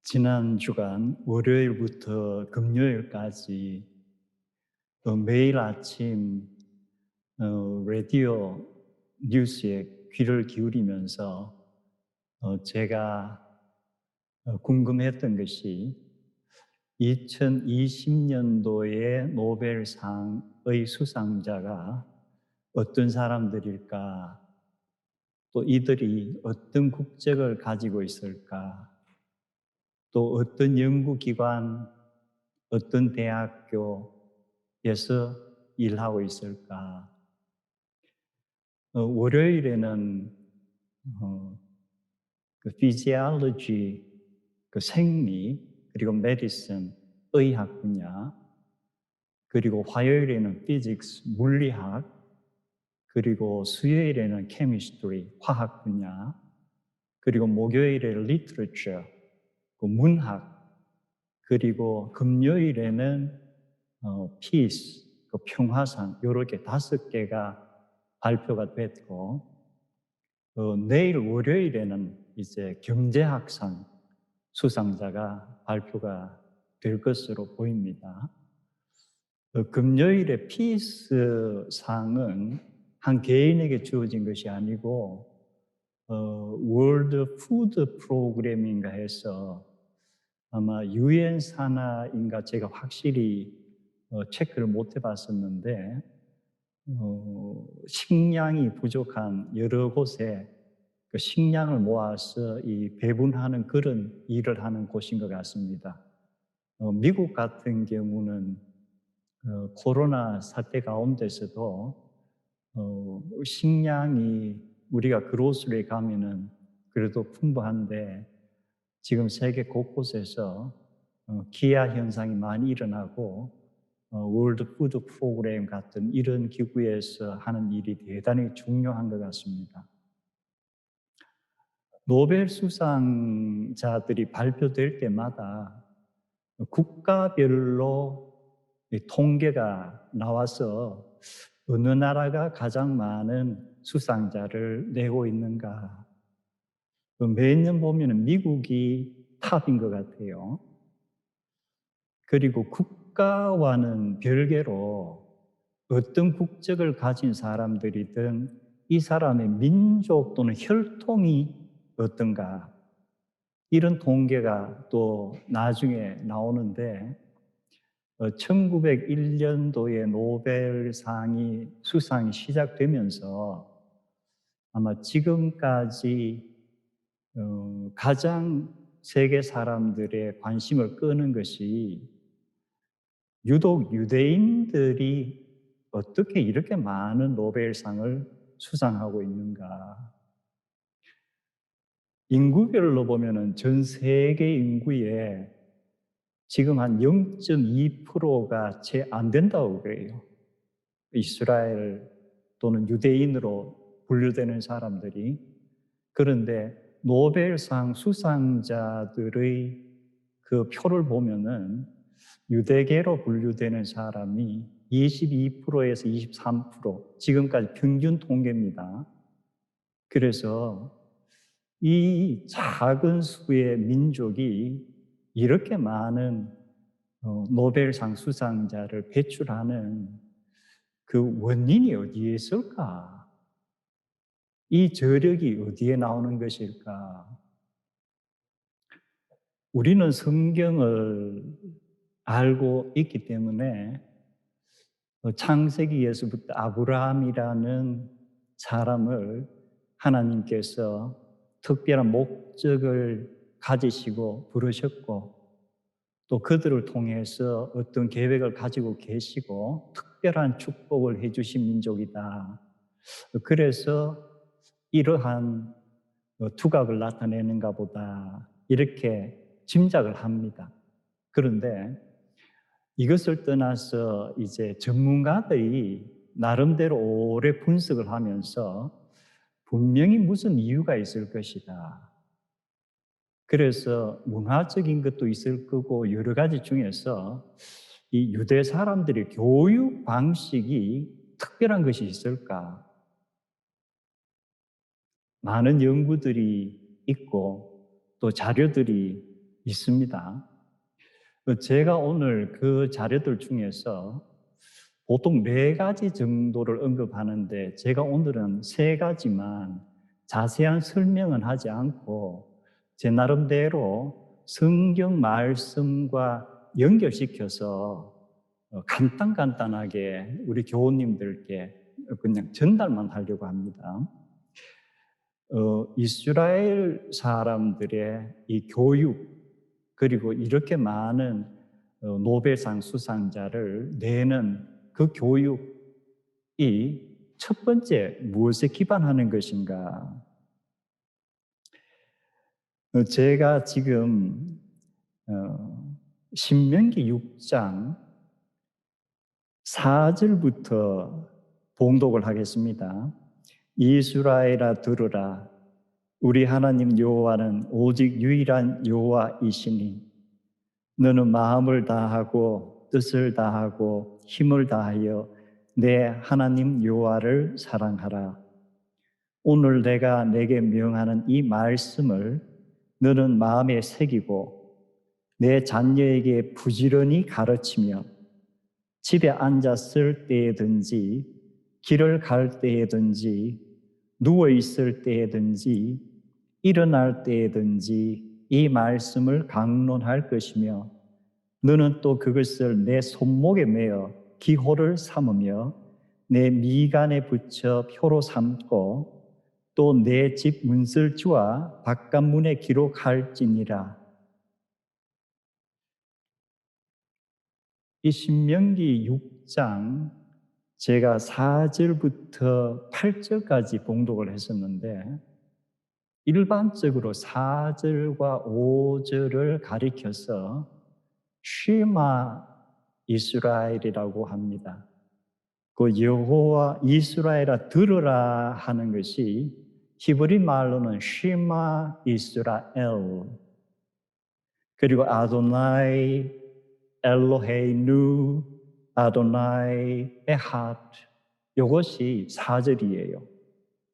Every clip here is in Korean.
지난 주간 월요일부터 금요일까지 매일 아침 라디오 뉴스에 귀를 기울이면서 제가 궁금했던 것이 2020년도의 노벨상의 수상자가 어떤 사람들일까? 또 이들이 어떤 국적을 가지고 있을까? 또 어떤 연구기관, 어떤 대학교에서 일하고 있을까? 월요일에는 어, 그 physiology, 그 생리, 그리고 medicine, 의학 분야, 그리고 화요일에는 physics, 물리학, 그리고 수요일에는 chemistry, 화학 분야, 그리고 목요일에는 literature, 그 문학, 그리고 금요일에는 peace, 그 평화상, 이렇게 5개가 발표가 됐고, 내일 월요일에는 이제 경제학상 수상자가 발표가 될 것으로 보입니다. 금요일에 피스 상은 한 개인에게 주어진 것이 아니고 월드 푸드 프로그램인가 해서 아마 유엔 산하인가 제가 확실히 체크를 못 해봤었는데 식량이 부족한 여러 곳에 그 식량을 모아서 이 배분하는 그런 일을 하는 곳인 것 같습니다. 미국 같은 경우는 코로나 사태 가운데서도 식량이 우리가 그로스리에 가면은 그래도 풍부한데 지금 세계 곳곳에서 기아 현상이 많이 일어나고 월드 푸드 프로그램 같은 이런 기구에서 하는 일이 대단히 중요한 것 같습니다. 노벨 수상자들이 발표될 때마다 국가별로 통계가 나와서 어느 나라가 가장 많은 수상자를 내고 있는가. 매년 보면 미국이 탑인 것 같아요. 그리고 국가와는 별개로 어떤 국적을 가진 사람들이든 이 사람의 민족 또는 혈통이 어떤가, 이런 통계가 또 나중에 나오는데 1901년도에 노벨상이 수상이 시작되면서 아마 지금까지 가장 세계 사람들의 관심을 끄는 것이 유독 유대인들이 어떻게 이렇게 많은 노벨상을 수상하고 있는가. 인구별로 보면은 전 세계 인구의 지금 한 0.2%가 채 안 된다고 그래요. 이스라엘 또는 유대인으로 분류되는 사람들이. 그런데 노벨상 수상자들의 그 표를 보면은 유대계로 분류되는 사람이 22%에서 23%, 지금까지 평균 통계입니다. 그래서 이 작은 수의 민족이 이렇게 많은 노벨상 수상자를 배출하는 그 원인이 어디에 있을까? 이 저력이 어디에 나오는 것일까? 우리는 성경을 알고 있기 때문에 창세기에서부터 아브라함이라는 사람을 하나님께서 특별한 목적을 가지시고 부르셨고 또 그들을 통해서 어떤 계획을 가지고 계시고 특별한 축복을 해주신 민족이다. 그래서 이러한 두각을 나타내는가 보다 이렇게 짐작을 합니다. 그런데 이것을 떠나서 이제 전문가들이 나름대로 오래 분석을 하면서 분명히 무슨 이유가 있을 것이다. 그래서 문화적인 것도 있을 거고 여러 가지 중에서 이 유대 사람들의 교육 방식이 특별한 것이 있을까? 많은 연구들이 있고 또 자료들이 있습니다. 제가 오늘 그 자료들 중에서 보통 4가지 정도를 언급하는데 제가 오늘은 3가지만 자세한 설명은 하지 않고 제 나름대로 성경 말씀과 연결시켜서 간단하게 우리 교우님들께 그냥 전달만 하려고 합니다. 이스라엘 사람들의 이 교육, 그리고 이렇게 많은 노벨상 수상자를 내는 그 교육이 첫 번째 무엇에 기반하는 것인가? 제가 지금 신명기 6장 4절부터 봉독을 하겠습니다. 이스라엘아 들으라. 우리 하나님 여호와는 오직 유일한 여호와이시니 너는 마음을 다하고 뜻을 다하고 힘을 다하여 내 하나님 여호와를 사랑하라. 오늘 내가 내게 명하는 이 말씀을 너는 마음에 새기고 내 자녀에게 부지런히 가르치며 집에 앉았을 때에든지 길을 갈 때에든지 누워 있을 때에든지 일어날 때에든지 이 말씀을 강론할 것이며 너는 또 그것을 내 손목에 매어 기호를 삼으며 내 미간에 붙여 표로 삼고 또 내 집 문설주와 바깥문에 기록할지니라. 이 신명기 6장 제가 4절부터 8절까지 봉독을 했었는데 일반적으로 4절과 5절을 가리켜서 쉐마 이스라엘이라고 합니다. 그 여호와 이스라엘아 들으라 하는 것이 히브리 말로는 쉐마 이스라엘, 그리고 아도나이 엘로헤이누 아도나이 에핫, 이것이 4절이에요.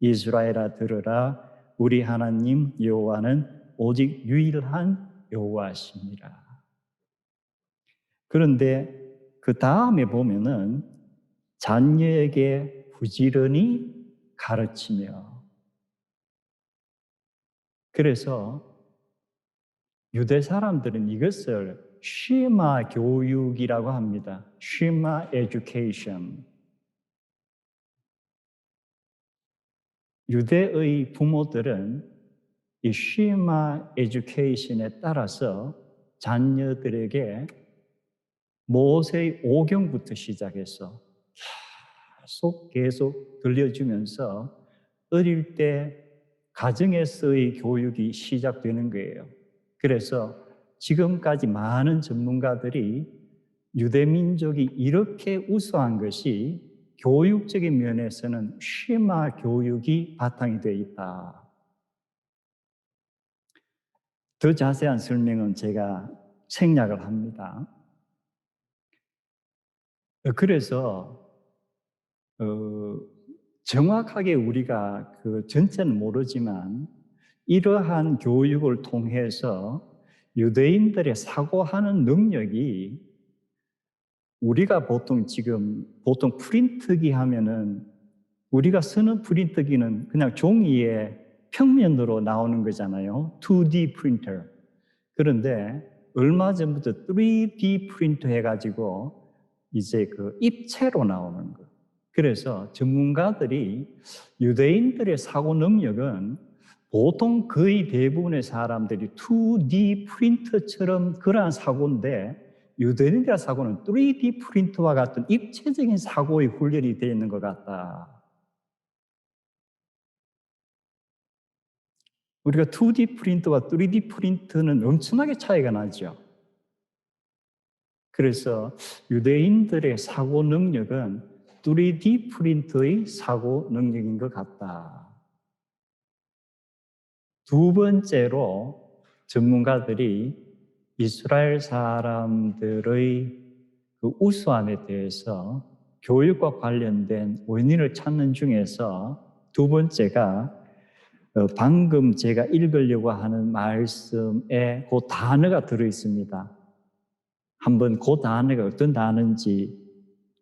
이스라엘아 들으라. 우리 하나님 여호와는 오직 유일한 여호와시니라. 그런데 그 다음에 보면은 자녀에게 부지런히 가르치며, 그래서 유대 사람들은 이것을 쉐마 교육이라고 합니다. 쉐마 에듀케이션. 유대의 부모들은 이 쉐마 에듀케이션에 따라서 자녀들에게 모세의 오경부터 시작해서 계속 들려주면서 어릴 때 가정에서의 교육이 시작되는 거예요. 그래서 지금까지 많은 전문가들이 유대민족이 이렇게 우수한 것이 교육적인 면에서는 쉐마 교육이 바탕이 되어 있다. 더 자세한 설명은 제가 생략을 합니다. 그래서 정확하게 우리가 그 전체는 모르지만 이러한 교육을 통해서 유대인들의 사고하는 능력이, 우리가 보통 프린트기 하면은 우리가 쓰는 프린트기는 그냥 종이에 평면으로 나오는 거잖아요. 2D 프린터. 그런데 얼마 전부터 3D 프린터 해가지고 이제 그 입체로 나오는 거. 그래서 전문가들이 유대인들의 사고 능력은 보통 거의 대부분의 사람들이 2D 프린터처럼 그러한 사고인데 유대인들의 사고는 3D 프린터와 같은 입체적인 사고의 훈련이 되어 있는 것 같다. 우리가 2D 프린터와 3D 프린터는 엄청나게 차이가 나죠. 그래서 유대인들의 사고 능력은 3D 프린터의 사고 능력인 것 같다. 두 번째로 전문가들이 이스라엘 사람들의 그 우수함에 대해서 교육과 관련된 원인을 찾는 중에서 두 번째가 방금 제가 읽으려고 하는 말씀에 그 단어가 들어있습니다. 한번 그 단어가 어떤 단어인지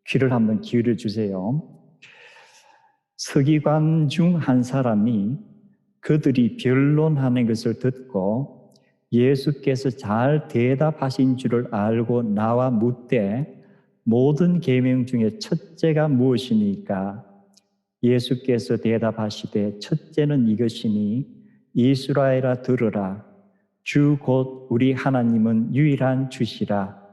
귀를 한번 기울여 주세요. 서기관 중 한 사람이 그들이 변론하는 것을 듣고 예수께서 잘 대답하신 줄을 알고 나와 묻되 모든 계명 중에 첫째가 무엇이니까? 예수께서 대답하시되 첫째는 이것이니 이스라엘아 들으라. 주 곧 우리 하나님은 유일한 주시라.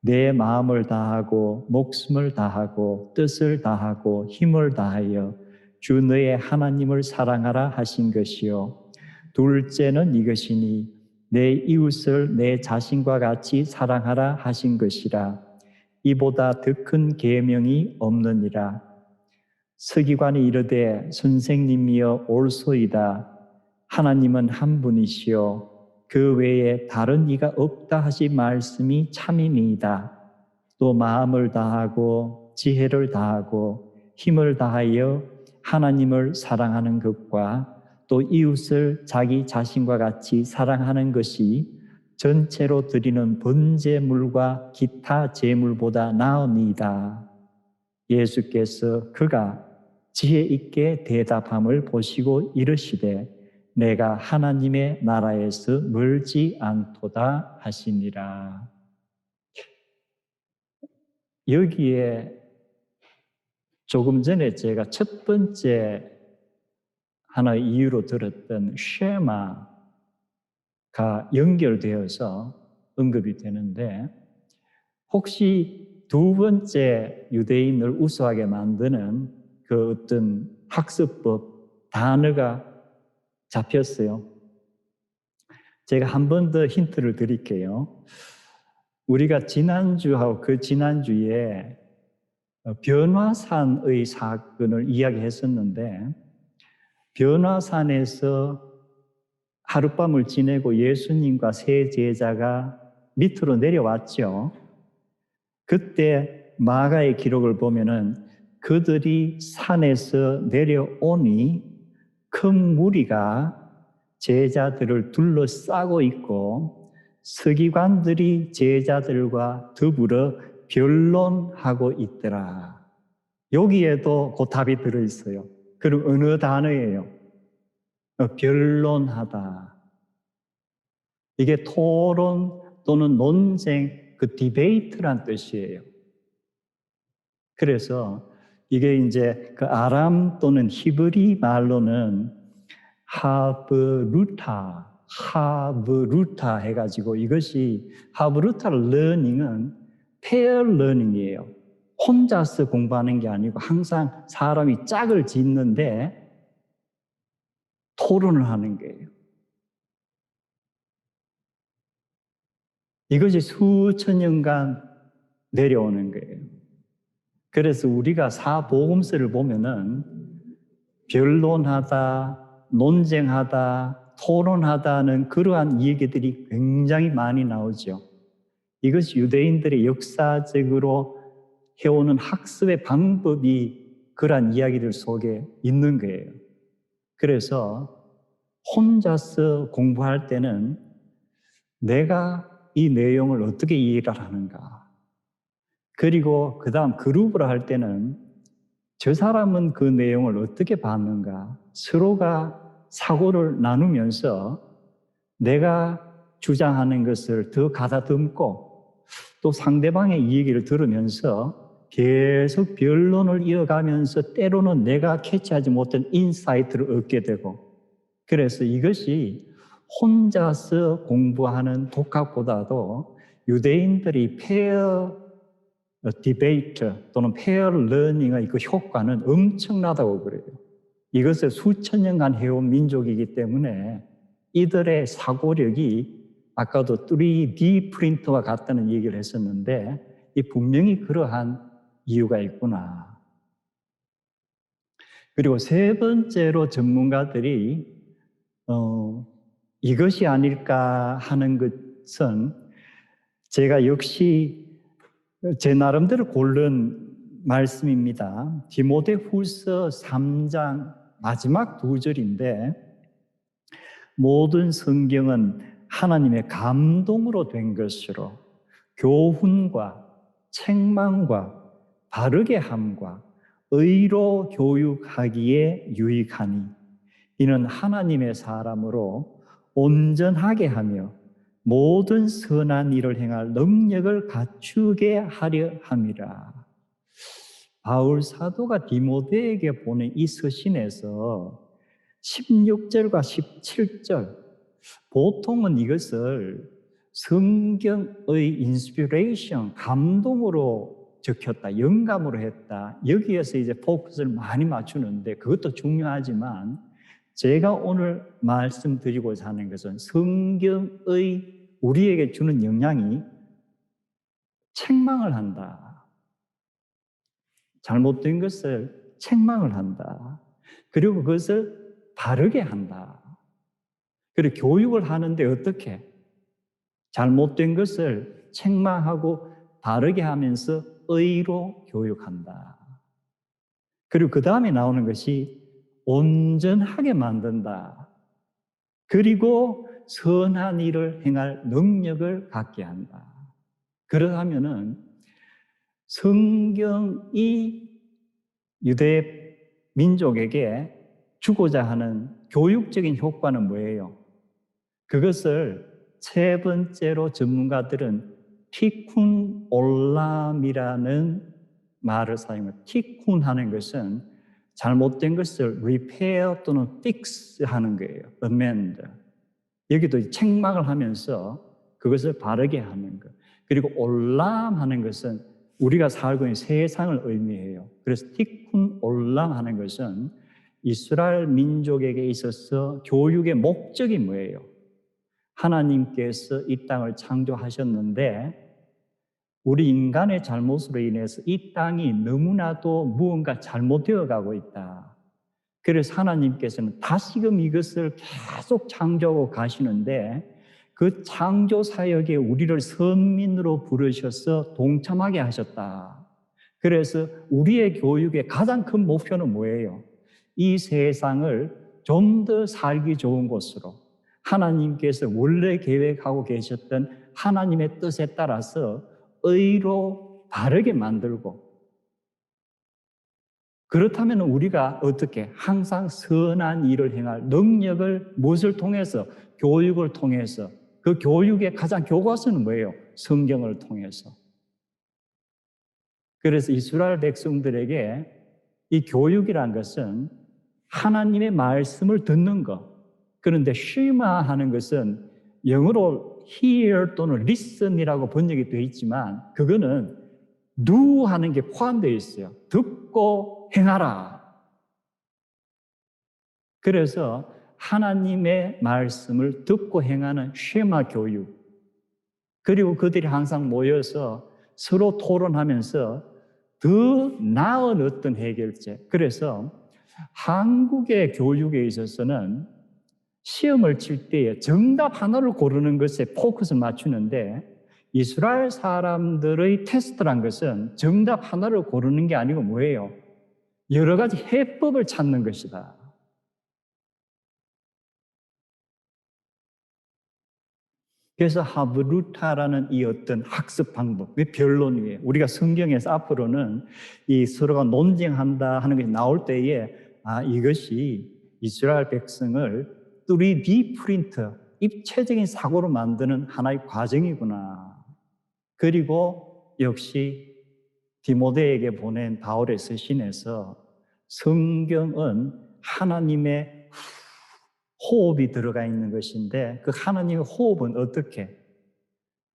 내 마음을 다하고 목숨을 다하고 뜻을 다하고 힘을 다하여 주 너의 하나님을 사랑하라 하신 것이요. 둘째는 이것이니 내 이웃을 내 자신과 같이 사랑하라 하신 것이라. 이보다 더 큰 계명이 없느니라. 서기관이 이르되 선생님이여 옳소이다. 하나님은 한 분이시요 그 외에 다른 이가 없다 하신 말씀이 참이니이다. 또 마음을 다하고 지혜를 다하고 힘을 다하여 하나님을 사랑하는 것과 또 이웃을 자기 자신과 같이 사랑하는 것이 전체로 드리는 번제물과 기타 제물보다 나으니이다. 예수께서 그가 지혜 있게 대답함을 보시고 이르시되 내가 하나님의 나라에서 멀지 않도다 하시니라. 여기에 조금 전에 제가 첫 번째 하나의 이유로 들었던 쉐마가 연결되어서 언급이 되는데, 혹시 두 번째 유대인을 우수하게 만드는 그 어떤 학습법 단어가 잡혔어요? 제가 한 번 더 힌트를 드릴게요. 우리가 지난주하고 그 지난주에 변화산의 사건을 이야기했었는데, 변화산에서 하룻밤을 지내고 예수님과 세 제자가 밑으로 내려왔죠. 그때 마가의 기록을 보면은 그들이 산에서 내려오니 큰 무리가 제자들을 둘러싸고 있고 서기관들이 제자들과 더불어 변론하고 있더라. 여기에도 그 답이 들어있어요. 그럼 어느 단어예요? 변론하다. 이게 토론 또는 논쟁, 그 디베이트란 뜻이에요. 그래서 이게 이제 그 아람 또는 히브리 말로는 하브루타 해가지고, 이것이 하브루타 러닝은 페어 러닝이에요. 혼자서 공부하는 게 아니고 항상 사람이 짝을 짓는데 토론을 하는 거예요. 이것이 수천 년간 내려오는 거예요. 그래서 우리가 사복음서를 보면은 변론하다, 논쟁하다, 토론하다는 그러한 얘기들이 굉장히 많이 나오죠. 이것이 유대인들의 역사적으로 해오는 학습의 방법이 그러한 이야기들 속에 있는 거예요. 그래서 혼자서 공부할 때는 내가 이 내용을 어떻게 이해를 하는가, 그리고 그 다음 그룹으로 할 때는 저 사람은 그 내용을 어떻게 봤는가, 서로가 사고를 나누면서 내가 주장하는 것을 더 가다듬고 또 상대방의 이야기를 들으면서 계속 변론을 이어가면서 때로는 내가 캐치하지 못한 인사이트를 얻게 되고, 그래서 이것이 혼자서 공부하는 독학보다도 유대인들이 페어 디베이트 또는 페어 러닝의 그 효과는 엄청나다고 그래요. 이것을 수천 년간 해온 민족이기 때문에 이들의 사고력이 아까도 3D 프린터와 같다는 얘기를 했었는데, 이 분명히 그러한 이유가 있구나. 그리고 세 번째로 전문가들이 이것이 아닐까 하는 것은, 제가 역시 제 나름대로 고른 말씀입니다. 디모데후서 3장 마지막 2절인데, 모든 성경은 하나님의 감동으로 된 것으로 교훈과 책망과 바르게 함과 의로 교육하기에 유익하니 이는 하나님의 사람으로 온전하게 하며 모든 선한 일을 행할 능력을 갖추게 하려 함이라. 바울 사도가 디모데에게 보낸 이 서신에서 16절과 17절, 보통은 이것을 성경의 인스피레이션, 감동으로 적혔다, 영감으로 했다, 여기에서 이제 포커스를 많이 맞추는데 그것도 중요하지만 제가 오늘 말씀드리고자 하는 것은 성경의 우리에게 주는 영향이 책망을 한다. 잘못된 것을 책망을 한다. 그리고 그것을 바르게 한다. 그리고 교육을 하는데 어떻게? 잘못된 것을 책망하고 바르게 하면서 의로 교육한다. 그리고 그 다음에 나오는 것이 온전하게 만든다. 그리고 선한 일을 행할 능력을 갖게 한다. 그러하면은 성경이 유대 민족에게 주고자 하는 교육적인 효과는 뭐예요? 그것을 세 번째로 전문가들은 티쿤 올람이라는 말을 사용해요. 티쿤 하는 것은 잘못된 것을 repair 또는 fix 하는 거예요. amend. 여기도 책망을 하면서 그것을 바르게 하는 것. 그리고 올람 하는 것은 우리가 살고 있는 세상을 의미해요. 그래서 티쿤 올람 하는 것은 이스라엘 민족에게 있어서 교육의 목적이 뭐예요? 하나님께서 이 땅을 창조하셨는데 우리 인간의 잘못으로 인해서 이 땅이 너무나도 무언가 잘못되어 가고 있다. 그래서 하나님께서는 다시금 이것을 계속 창조하고 가시는데 그 창조 사역에 우리를 선민으로 부르셔서 동참하게 하셨다. 그래서 우리의 교육의 가장 큰 목표는 뭐예요? 이 세상을 좀 더 살기 좋은 곳으로 하나님께서 원래 계획하고 계셨던 하나님의 뜻에 따라서 의로 바르게 만들고, 그렇다면 우리가 어떻게 항상 선한 일을 행할 능력을 무엇을 통해서? 교육을 통해서. 그 교육의 가장 교과서는 뭐예요? 성경을 통해서. 그래서 이스라엘 백성들에게 이 교육이란 것은 하나님의 말씀을 듣는 것. 그런데 쉐마 하는 것은 영어로 hear 또는 listen이라고 번역이 되어 있지만 그거는 do 하는 게 포함되어 있어요. 듣고 행하라. 그래서 하나님의 말씀을 듣고 행하는 쉐마 교육. 그리고 그들이 항상 모여서 서로 토론하면서 더 나은 어떤 해결책. 그래서 한국의 교육에 있어서는 시험을 칠 때에 정답 하나를 고르는 것에 포커스를 맞추는데 이스라엘 사람들의 테스트란 것은 정답 하나를 고르는 게 아니고 뭐예요? 여러 가지 해법을 찾는 것이다. 그래서 하브루타라는 이 어떤 학습 방법, 변론 위에 우리가 성경에서 앞으로는 이 서로가 논쟁한다 하는 것이 나올 때에 이것이 이스라엘 백성을 3D 프린터, 입체적인 사고로 만드는 하나의 과정이구나. 그리고 역시 디모데에게 보낸 바울의 서신에서 성경은 하나님의 호흡이 들어가 있는 것인데 그 하나님의 호흡은 어떻게?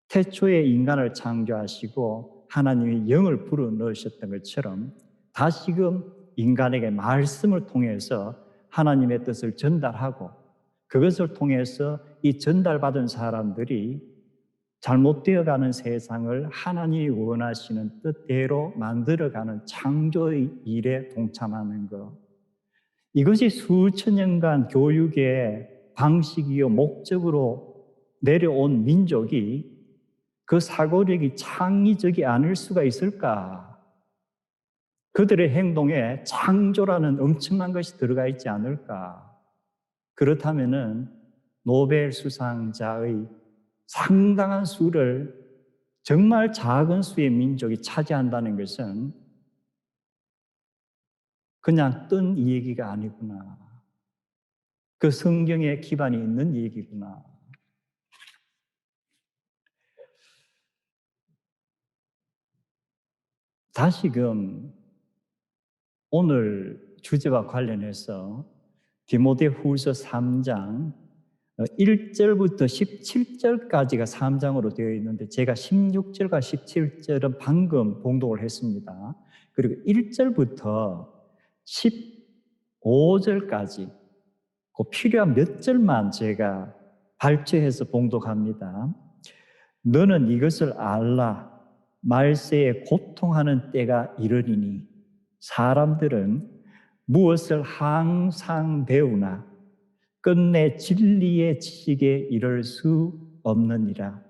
태초에 인간을 창조하시고 하나님이 영을 불어넣으셨던 것처럼 다시금 인간에게 말씀을 통해서 하나님의 뜻을 전달하고 그것을 통해서 이 전달받은 사람들이 잘못되어가는 세상을 하나님이 원하시는 뜻대로 만들어가는 창조의 일에 동참하는 것. 이것이 수천 년간 교육의 방식이요 목적으로 내려온 민족이 그 사고력이 창의적이 않을 수가 있을까? 그들의 행동에 창조라는 엄청난 것이 들어가 있지 않을까? 그렇다면은 노벨 수상자의 상당한 수를 정말 작은 수의 민족이 차지한다는 것은 그냥 뜬 얘기가 아니구나. 그 성경에 기반이 있는 얘기구나. 다시금 오늘 주제와 관련해서 디모데후서 3장 1절부터 17절까지가 3장으로 되어 있는데 제가 16절과 17절은 방금 봉독을 했습니다. 그리고 1절부터 15절까지 그 필요한 몇 절만 제가 발췌해서 봉독합니다. 너는 이것을 알라. 말세에 고통하는 때가 이르리니 사람들은 무엇을 항상 배우나 끝내 진리의 지식에 이를 수 없느니라.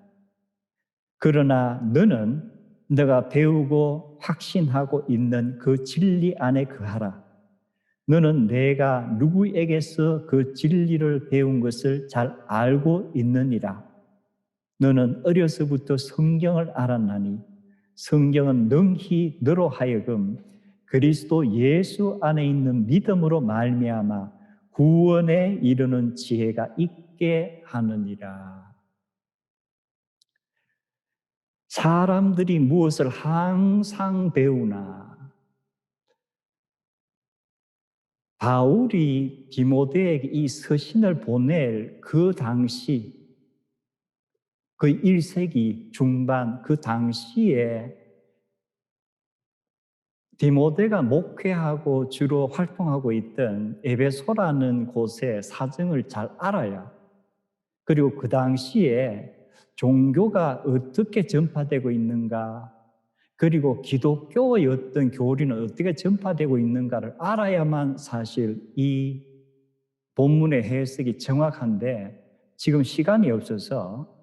그러나 너는 너가 배우고 확신하고 있는 그 진리 안에 거하라. 너는 내가 누구에게서 그 진리를 배운 것을 잘 알고 있느니라. 너는 어려서부터 성경을 알았나니 성경은 능히 너로 하여금 그리스도 예수 안에 있는 믿음으로 말미암아 구원에 이르는 지혜가 있게 하느니라. 사람들이 무엇을 항상 배우나. 바울이 디모데에게 이 서신을 보낼 그 당시, 그 1세기 중반 그 당시에 디모데가 목회하고 주로 활동하고 있던 에베소라는 곳의 사정을 잘 알아야, 그리고 그 당시에 종교가 어떻게 전파되고 있는가, 그리고 기독교의 어떤 교리는 어떻게 전파되고 있는가를 알아야만 사실 이 본문의 해석이 정확한데, 지금 시간이 없어서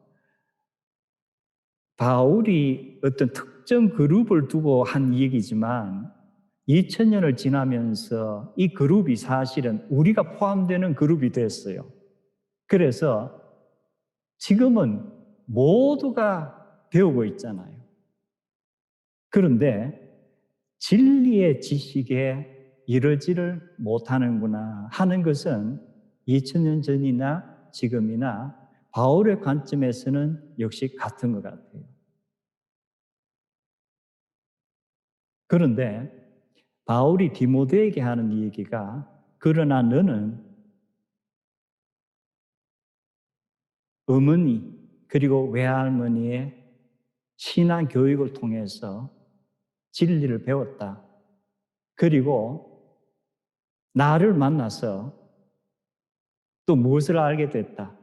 바울이 어떤 특정 그룹을 두고 한 얘기지만 2000년을 지나면서 이 그룹이 사실은 우리가 포함되는 그룹이 됐어요. 그래서 지금은 모두가 배우고 있잖아요. 그런데 진리의 지식에 이르지를 못하는구나 하는 것은 2000년 전이나 지금이나 바울의 관점에서는 역시 같은 것 같아요. 그런데 바울이 디모데에게 하는 얘기가, 그러나 너는 어머니 그리고 외할머니의 신앙 교육을 통해서 진리를 배웠다. 그리고 나를 만나서 또 무엇을 알게 됐다.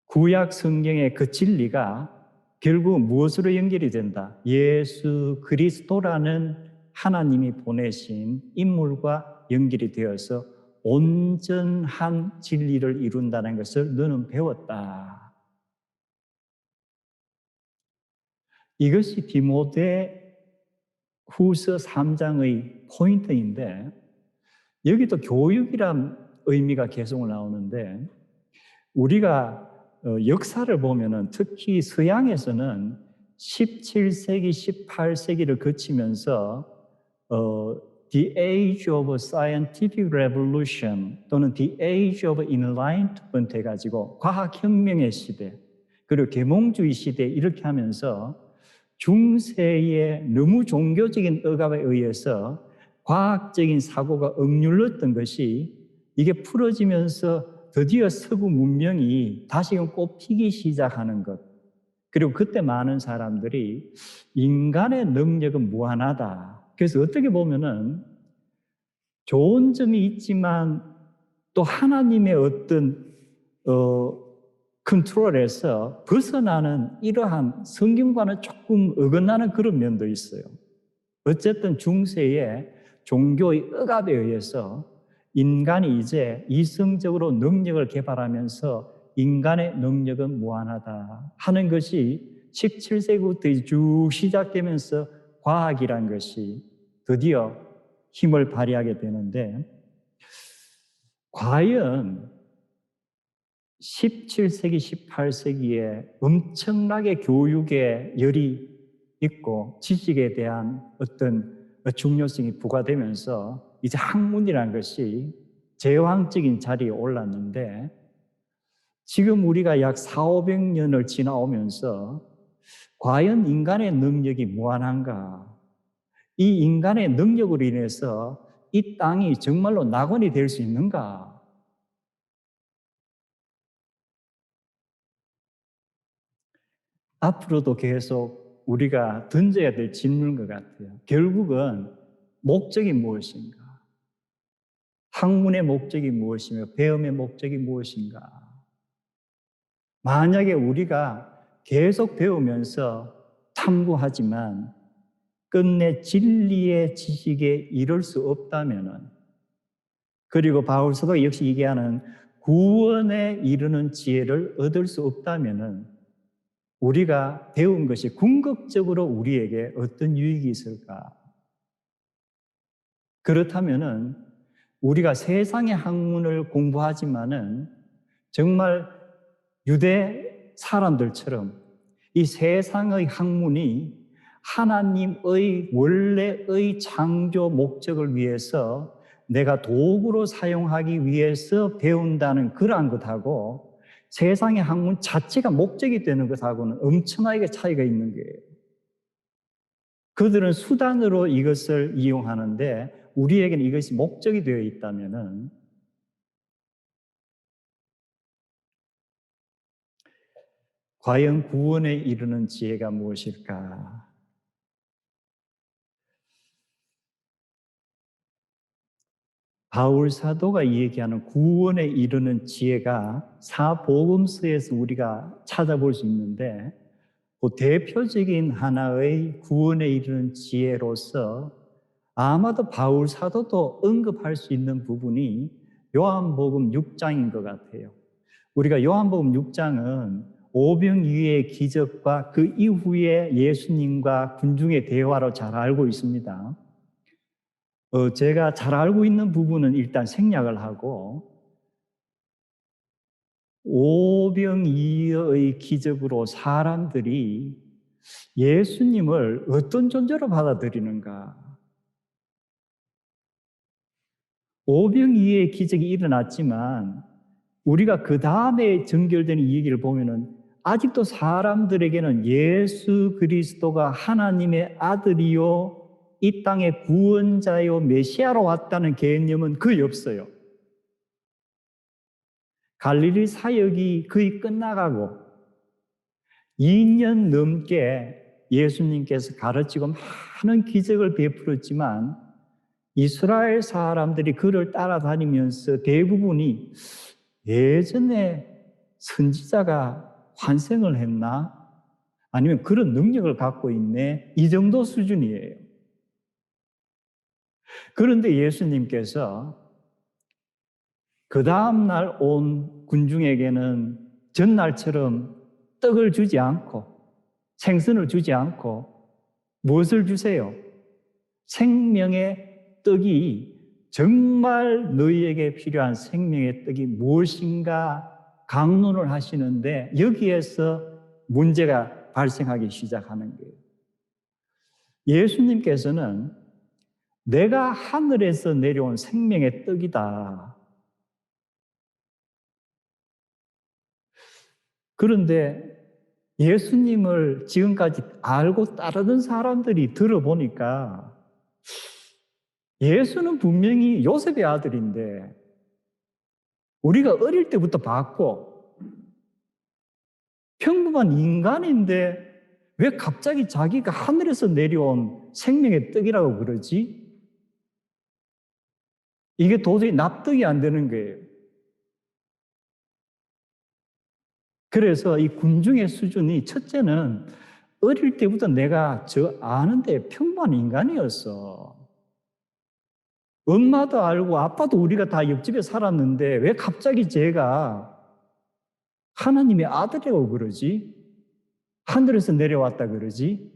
구약 성경의 그 진리가 결국 무엇으로 연결이 된다? 예수 그리스도라는 하나님이 보내신 인물과 연결이 되어서 온전한 진리를 이룬다는 것을 너는 배웠다. 이것이 디모데 후서 3장의 포인트인데, 여기도 교육이란 의미가 계속 나오는데, 우리가 역사를 보면은 특히 서양에서는 17세기, 18세기를 거치면서 The Age of Scientific Revolution 또는 The Age of Enlightenment 해가지고 과학혁명의 시대, 그리고 계몽주의 시대, 이렇게 하면서 중세의 너무 종교적인 억압에 의해서 과학적인 사고가 억눌렀던 것이 이게 풀어지면서 드디어 서구 문명이 다시금 꽃피기 시작하는 것. 그리고 그때 많은 사람들이 인간의 능력은 무한하다. 그래서 어떻게 보면은 좋은 점이 있지만 또 하나님의 어떤 컨트롤에서 벗어나는 이러한 성경과는 조금 어긋나는 그런 면도 있어요. 어쨌든 중세의 종교의 억압에 의해서 인간이 이제 이성적으로 능력을 개발하면서 인간의 능력은 무한하다 하는 것이 17세기부터 쭉 시작되면서 과학이란 것이 드디어 힘을 발휘하게 되는데, 과연 17세기, 18세기에 엄청나게 교육의 열이 있고 지식에 대한 어떤 중요성이 부과되면서 이제 학문이라는 것이 제왕적인 자리에 올랐는데 지금 우리가 약 400~500년을 지나오면서 과연 인간의 능력이 무한한가? 이 인간의 능력으로 인해서 이 땅이 정말로 낙원이 될 수 있는가? 앞으로도 계속 우리가 던져야 될 질문인 것 같아요. 결국은 목적이 무엇인가? 학문의 목적이 무엇이며 배움의 목적이 무엇인가? 만약에 우리가 계속 배우면서 탐구하지만 끝내 진리의 지식에 이를 수 없다면은, 그리고 바울서도 역시 얘기하는 구원에 이르는 지혜를 얻을 수 없다면은 우리가 배운 것이 궁극적으로 우리에게 어떤 유익이 있을까? 그렇다면은 우리가 세상의 학문을 공부하지만은 정말 유대 사람들처럼 이 세상의 학문이 하나님의 원래의 창조 목적을 위해서 내가 도구로 사용하기 위해서 배운다는 그러한 것하고 세상의 학문 자체가 목적이 되는 것하고는 엄청나게 차이가 있는 거예요. 그들은 수단으로 이것을 이용하는데 우리에게는 이것이 목적이 되어 있다면은 과연 구원에 이르는 지혜가 무엇일까? 바울 사도가 얘기하는 구원에 이르는 지혜가 사복음서에서 우리가 찾아볼 수 있는데 그 대표적인 하나의 구원에 이르는 지혜로서 아마도 바울 사도도 언급할 수 있는 부분이 요한복음 6장인 것 같아요. 우리가 요한복음 6장은 오병이어의 기적과 그 이후에 예수님과 군중의 대화로 잘 알고 있습니다. 제가 잘 알고 있는 부분은 일단 생략을 하고 오병이어의 기적으로 사람들이 예수님을 어떤 존재로 받아들이는가? 오병이어의 기적이 일어났지만 우리가 그 다음에 전결되는 이 얘기를 보면은 아직도 사람들에게는 예수 그리스도가 하나님의 아들이요 이 땅의 구원자요 메시아로 왔다는 개념은 거의 없어요. 갈릴리 사역이 거의 끝나가고 2년 넘게 예수님께서 가르치고 많은 기적을 베풀었지만 이스라엘 사람들이 그를 따라다니면서 대부분이 예전에 선지자가 환생을 했나? 아니면 그런 능력을 갖고 있네? 이 정도 수준이에요. 그런데 예수님께서 그 다음날 온 군중에게는 전날처럼 떡을 주지 않고 생선을 주지 않고 무엇을 주세요? 생명의 떡이 정말 너희에게 필요한 생명의 떡이 무엇인가 강론을 하시는데 여기에서 문제가 발생하기 시작하는 거예요. 예수님께서는 내가 하늘에서 내려온 생명의 떡이다. 그런데 예수님을 지금까지 알고 따르던 사람들이 들어보니까 예수는 분명히 요셉의 아들인데 우리가 어릴 때부터 봤고 평범한 인간인데 왜 갑자기 자기가 하늘에서 내려온 생명의 떡이라고 그러지? 이게 도저히 납득이 안 되는 거예요. 그래서 이 군중의 수준이 첫째는 어릴 때부터 내가 저 아는데 평범한 인간이었어. 엄마도 알고 아빠도 우리가 다 옆집에 살았는데 왜 갑자기 제가 하나님의 아들이라고 그러지? 하늘에서 내려왔다 그러지?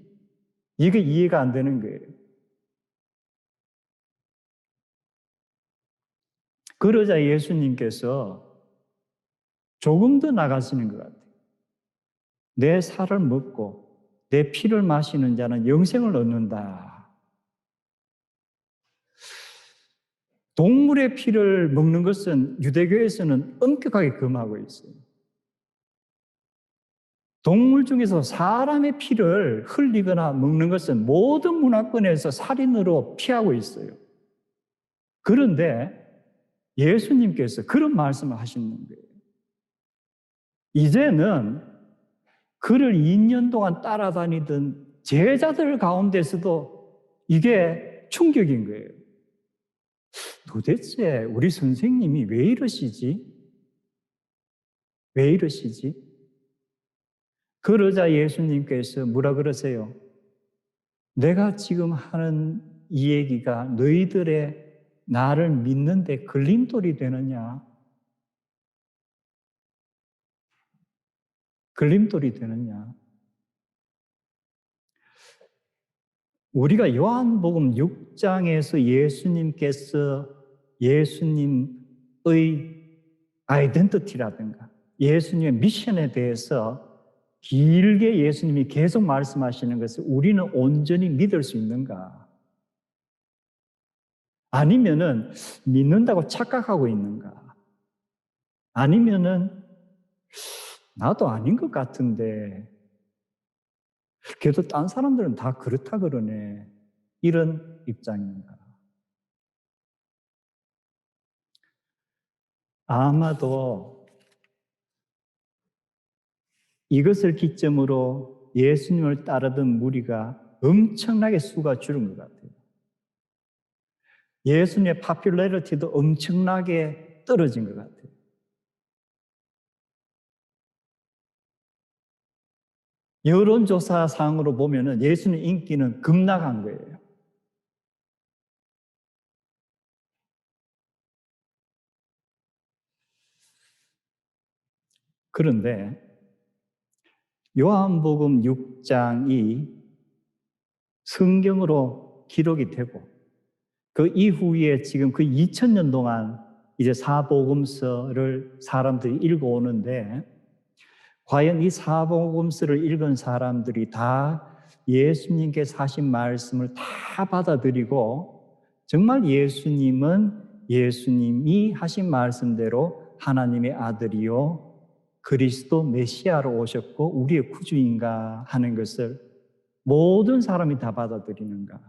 이게 이해가 안 되는 거예요. 그러자 예수님께서 조금 더 나가시는 것 같아요. 내 살을 먹고 내 피를 마시는 자는 영생을 얻는다. 동물의 피를 먹는 것은 유대교에서는 엄격하게 금하고 있어요. 동물 중에서 사람의 피를 흘리거나 먹는 것은 모든 문화권에서 살인으로 피하고 있어요. 그런데 예수님께서 그런 말씀을 하시는 거예요. 이제는 그를 2년 동안 따라다니던 제자들 가운데서도 이게 충격인 거예요. 도대체 우리 선생님이 왜 이러시지? 왜 이러시지? 그러자 예수님께서 뭐라 그러세요? 내가 지금 하는 이 얘기가 너희들의 나를 믿는데 걸림돌이 되느냐? 걸림돌이 되느냐? 우리가 요한복음 6장에서 예수님께서 예수님의 아이덴티티라든가 예수님의 미션에 대해서 길게 예수님이 계속 말씀하시는 것을 우리는 온전히 믿을 수 있는가? 아니면은 믿는다고 착각하고 있는가? 아니면은 나도 아닌 것 같은데 그래도 딴 사람들은 다 그렇다 그러네. 이런 입장인가? 아마도 이것을 기점으로 예수님을 따르던 무리가 엄청나게 수가 줄은 것 같아요. 예수님의 파퓰러리티도 엄청나게 떨어진 것 같아요. 여론조사상으로 보면은 예수님 인기는 급락한 거예요. 그런데 요한복음 6장이 성경으로 기록이 되고 그 이후에 지금 그 2000년 동안 이제 사복음서를 사람들이 읽어오는데 과연 이 사복음서를 읽은 사람들이 다 예수님께서 하신 말씀을 다 받아들이고 정말 예수님은 예수님이 하신 말씀대로 하나님의 아들이요 그리스도 메시아로 오셨고 우리의 구주인가 하는 것을 모든 사람이 다 받아들이는가?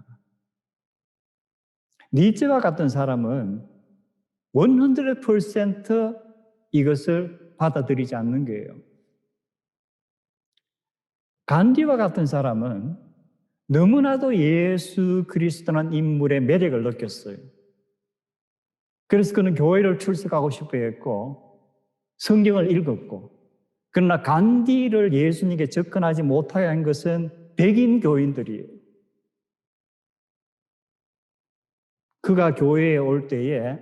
니츠와 같은 사람은 100% 이것을 받아들이지 않는 거예요. 간디와 같은 사람은 너무나도 예수 그리스도라는 인물의 매력을 느꼈어요. 그래서 그는 교회를 출석하고 싶어 했고 성경을 읽었고 그러나 간디를 예수님께 접근하지 못하게 한 것은 백인 교인들이에요. 그가 교회에 올 때에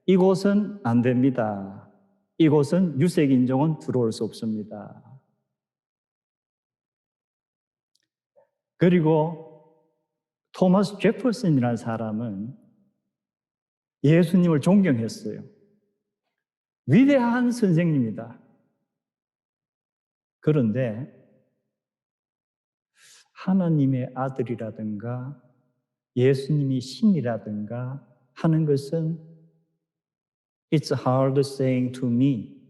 이곳은 안 됩니다. 이곳은 유색인종은 들어올 수 없습니다. 그리고 토마스 제퍼슨이라는 사람은 예수님을 존경했어요. 위대한 선생님이다. 그런데 하나님의 아들이라든가 예수님이 신이라든가 하는 것은 It's hard saying to me.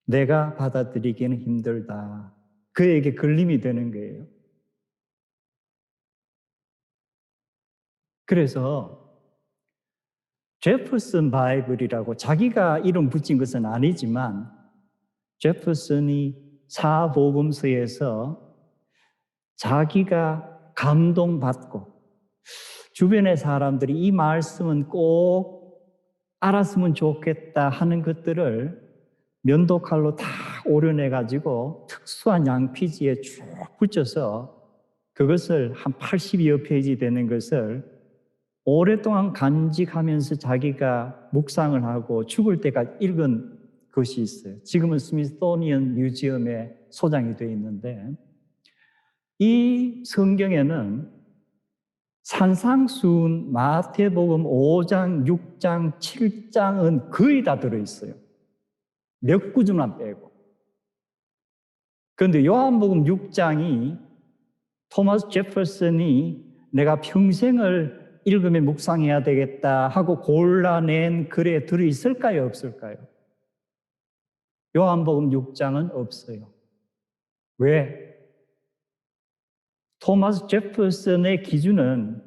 내가 받아들이기는 힘들다. 그에게 걸림이 되는 거예요. 그래서 제퍼슨 바이블이라고 자기가 이름 붙인 것은 아니지만 제퍼슨이 사복음서에서 자기가 감동받고 주변의 사람들이 이 말씀은 꼭 알았으면 좋겠다 하는 것들을 면도칼로 다 오려내가지고 특수한 양피지에 쭉 붙여서 그것을 한 80여 페이지 되는 것을 오랫동안 간직하면서 자기가 묵상을 하고 죽을 때까지 읽은 것이 있어요. 지금은 스미소니언 뮤지엄에 소장이 되어 있는데 이 성경에는 산상수훈, 마태복음 5장, 6장, 7장은 거의 다 들어있어요. 몇 구절만 빼고. 그런데 요한복음 6장이 토마스 제퍼슨이 내가 평생을 읽으며 묵상해야 되겠다 하고 골라낸 글에 들어있을까요? 없을까요? 요한복음 6장은 없어요. 왜? 토마스 제퍼슨의 기준은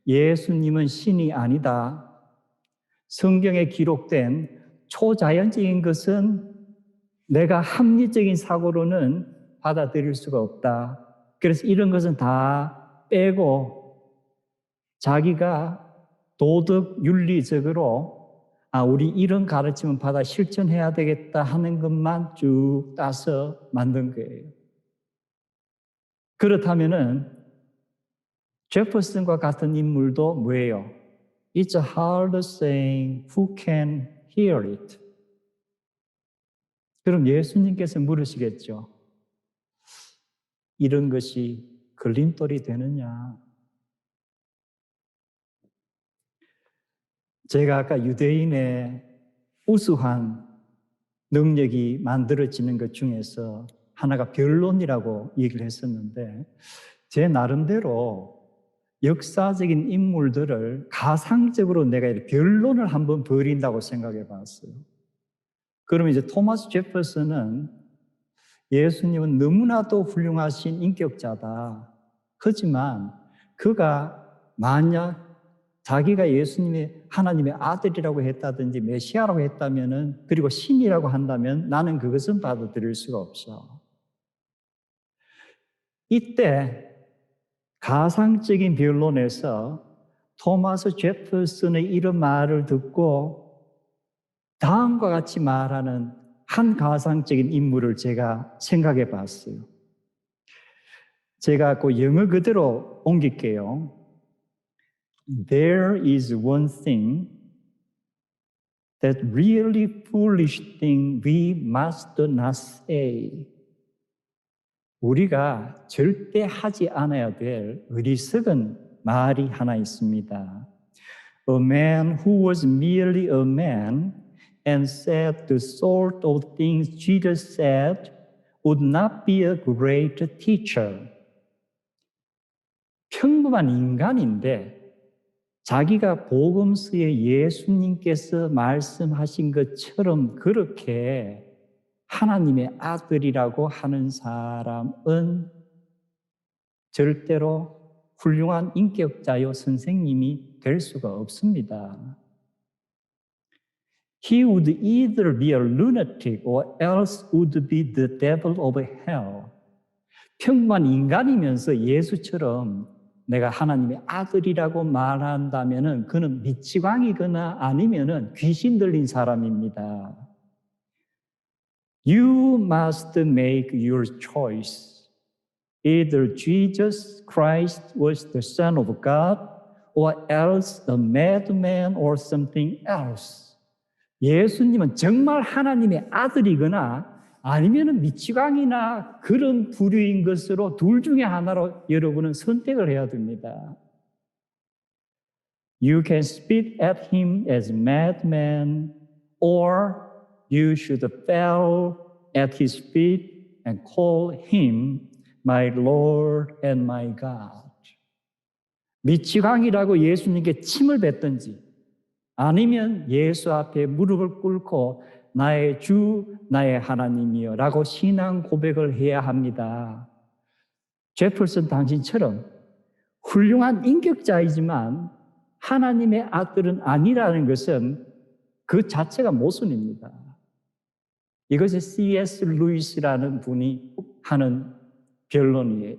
예수님은 신이 아니다. 성경에 기록된 초자연적인 것은 내가 합리적인 사고로는 받아들일 수가 없다. 그래서 이런 것은 다 빼고 자기가 도덕 윤리적으로 우리 이런 가르침은 받아 실천해야 되겠다 하는 것만 쭉 따서 만든 거예요. 그렇다면은 제퍼슨과 같은 인물도 뭐예요? It's a hard saying, who can hear it? 그럼 예수님께서 물으시겠죠. 이런 것이 걸림돌이 되느냐? 제가 아까 유대인의 우수한 능력이 만들어지는 것 중에서 하나가 변론이라고 얘기를 했었는데 제 나름대로 역사적인 인물들을 가상적으로 내가 변론을 한번 벌인다고 생각해 봤어요. 그러면 이제 토마스 제퍼슨은 예수님은 너무나도 훌륭하신 인격자다. 하지만 그가 만약 자기가 예수님의 하나님의 아들이라고 했다든지 메시아라고 했다면은 그리고 신이라고 한다면 나는 그것은 받아들일 수가 없어. 이때 가상적인 변론에서 토마스 제퍼슨의 이런 말을 듣고 다음과 같이 말하는 한 가상적인 인물을 제가 생각해 봤어요. 제가 그 영어 그대로 옮길게요. There is one thing, that really foolish thing we must not say. 우리가 절대 하지 않아야 될 어리석은 말이 하나 있습니다. A man who was merely a man and said the sort of things Jesus said would not be a great teacher. 평범한 인간인데 자기가 복음서에 예수님께서 말씀하신 것처럼 그렇게 하나님의 아들이라고 하는 사람은 절대로 훌륭한 인격자요 선생님이 될 수가 없습니다. He would either be a lunatic or else would be the devil of hell. 평범한 인간이면서 예수처럼 내가 하나님의 아들이라고 말한다면은 그는 미치광이거나 아니면은 귀신 들린 사람입니다. You must make your choice. Either Jesus Christ was the Son of God or else a madman or something else. 예수님은 정말 하나님의 아들이거나 아니면 미치광이나 그런 부류인 것으로 둘 중에 하나로 여러분은 선택을 해야 됩니다. You can spit at him as a madman, or you should fall at his feet and call him my Lord and my God. 미치광이라고 예수님께 침을 뱉든지 아니면 예수 앞에 무릎을 꿇고 나의 주, 나의 하나님이여 라고 신앙 고백을 해야 합니다. 제퍼슨 당신처럼 훌륭한 인격자이지만 하나님의 아들은 아니라는 것은 그 자체가 모순입니다. 이것이 C.S. 루이스라는 분이 하는 변론이에요.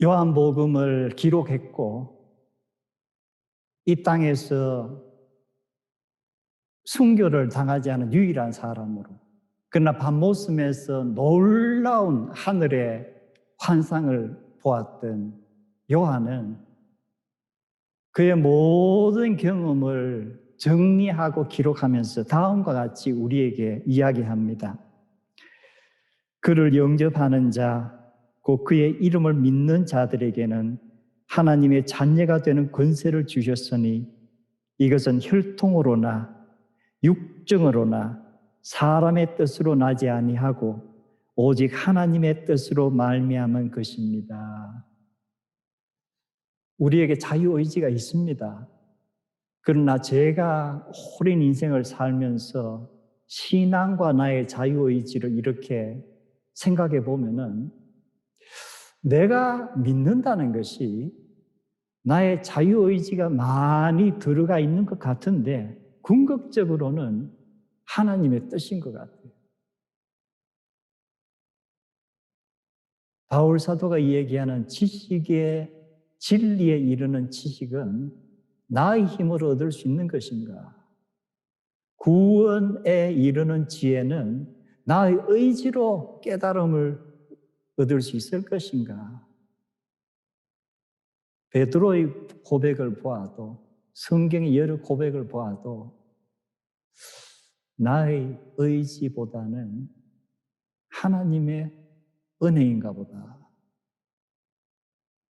요한복음을 기록했고 이 땅에서 순교를 당하지 않은 유일한 사람으로, 그러나 밤모섬에서 놀라운 하늘의 환상을 보았던 요한은 그의 모든 경험을 정리하고 기록하면서 다음과 같이 우리에게 이야기합니다. 그를 영접하는 자, 곧 그의 이름을 믿는 자들에게는 하나님의 자녀가 되는 권세를 주셨으니 이것은 혈통으로나 육정으로나 사람의 뜻으로 나지 아니하고 오직 하나님의 뜻으로 말미암은 것입니다. 우리에게 자유의지가 있습니다. 그러나 제가 오랜 인생을 살면서 신앙과 나의 자유의지를 이렇게 생각해 보면은 내가 믿는다는 것이 나의 자유의지가 많이 들어가 있는 것 같은데 궁극적으로는 하나님의 뜻인 것 같아요. 바울 사도가 얘기하는 지식의 진리에 이르는 지식은 나의 힘으로 얻을 수 있는 것인가? 구원에 이르는 지혜는 나의 의지로 깨달음을 얻을 수 있을 것인가? 베드로의 고백을 보아도 성경의 여러 고백을 보아도 나의 의지보다는 하나님의 은혜인가 보다.